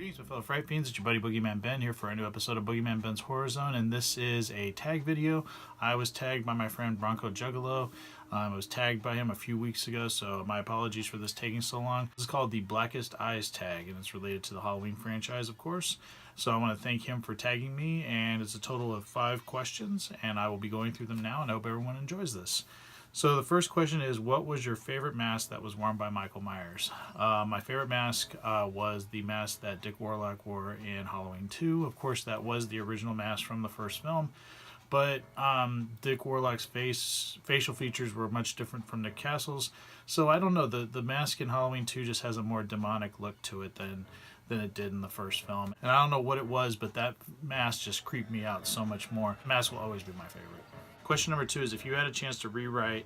Greetings, my fellow Fright Fiends. It's your buddy Boogeyman Ben here for a new episode of Boogeyman Ben's Horror Zone, and this is a tag video. I was tagged by my friend Bronco Juggalo. I was tagged by him a few weeks ago, so my apologies for this taking so long. This is called the Blackest Eyes Tag, and it's related to the Halloween franchise, of course. So I want to thank him for tagging me, and it's a total of 5 questions, and I will be going through them now, and I hope everyone enjoys this. So the first question is, what was your favorite mask that was worn by Michael Myers? My favorite mask was the mask that Dick Warlock wore in Halloween 2. Of course, that was the original mask from the first film. But Dick Warlock's facial features were much different from Nick Castle's. So I don't know, the mask in Halloween 2 just has a more demonic look to it than it did in the first film. And I don't know what it was, but that mask just creeped me out so much more. The mask will always be my favorite. Question number 2 is, if you had a chance to rewrite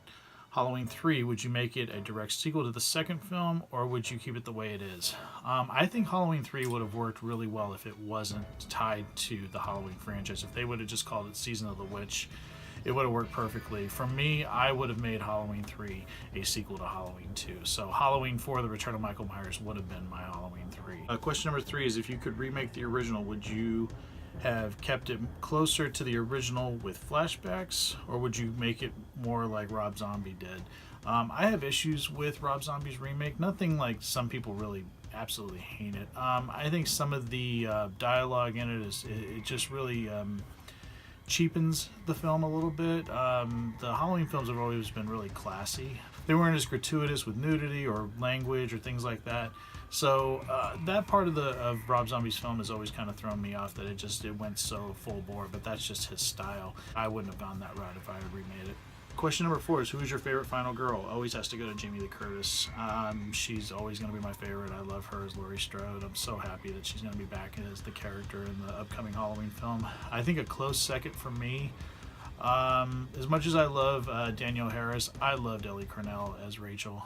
Halloween 3, would you make it a direct sequel to the second film, or would you keep it the way it is? I think Halloween 3 would have worked really well if it wasn't tied to the Halloween franchise. If they would have just called it Season of the Witch, it would have worked perfectly. For me, I would have made Halloween 3 a sequel to Halloween 2. So Halloween 4, The Return of Michael Myers, would have been my Halloween 3. Question number 3 is, if you could remake the original, would you have kept it closer to the original with flashbacks, or would you make it more like Rob Zombie did? I have issues with Rob Zombie's remake. Nothing like some people really absolutely hate it. I think some of the dialogue in it just really cheapens the film a little bit. The Halloween films have always been really classy. They weren't as gratuitous with nudity or language or things like that. So that part of Rob Zombie's film has always kind of thrown me off, that it went so full bore, but that's just his style. I wouldn't have gone that route if I had remade it. Question number 4 is, who is your favorite final girl? Always has to go to Jamie Lee Curtis. She's always going to be my favorite. I love her as Laurie Strode. I'm so happy that she's going to be back as the character in the upcoming Halloween film. I think a close second for me, as much as I love Danielle Harris, I loved Ellie Cornell as Rachel.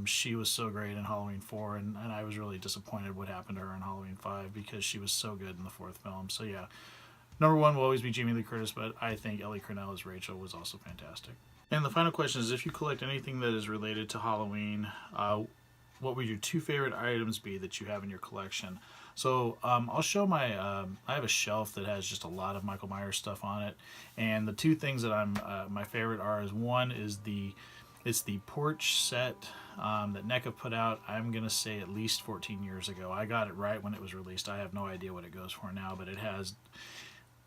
She was so great in Halloween 4, and I was really disappointed what happened to her in Halloween 5 because she was so good in the 4th film. So yeah, number 1 will always be Jamie Lee Curtis, but I think Ellie Cornell as Rachel was also fantastic. And the final question is, if you collect anything that is related to Halloween, what would your 2 favorite items be that you have in your collection? So I'll show my, I have a shelf that has just a lot of Michael Myers stuff on it, and the 2 things that my favorite is, one is it's the porch set that NECA put out, I'm going to say at least 14 years ago. I got it right when it was released. I have no idea what it goes for now, but it has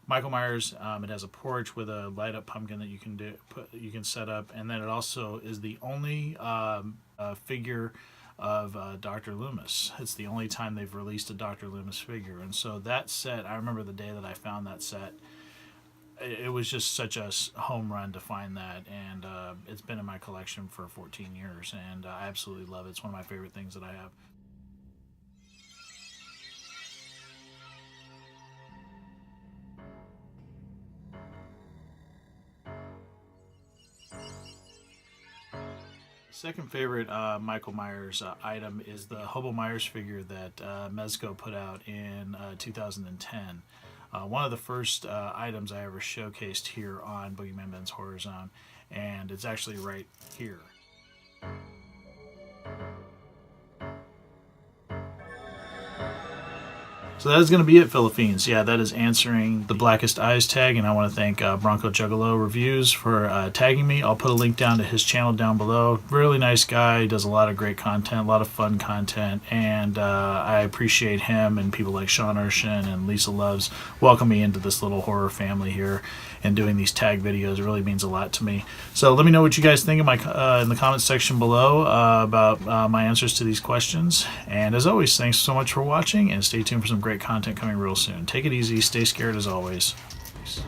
Michael Myers. It has a porch with a light up pumpkin that you can set up, and then it also is the only figure of Dr. Loomis. It's the only time they've released a Dr. Loomis figure, and so that set, I remember the day that I found that set. It was just such a home run to find that, and it's been in my collection for 14 years, and I absolutely love it. It's one of my favorite things that I have. Second favorite Michael Myers item is the Hobo Myers figure that Mezco put out in 2010. One of the first items I ever showcased here on Boogeyman Ben's Horror Zone, and it's actually right here. So that is going to be it, Philippines. Yeah, that is answering the Blackest Eyes tag, and I want to thank Bronco Juggalo Reviews for tagging me. I'll put a link down to his channel down below. Really nice guy. He does a lot of great content, a lot of fun content, and I appreciate him and people like Sean Urshan and Lisa Loves welcoming me into this little horror family here and doing these tag videos. It really means a lot to me. So let me know what you guys think of in the comments section below about my answers to these questions. And as always, thanks so much for watching, and stay tuned for some great content coming real soon. Take it easy, stay scared as always. Peace.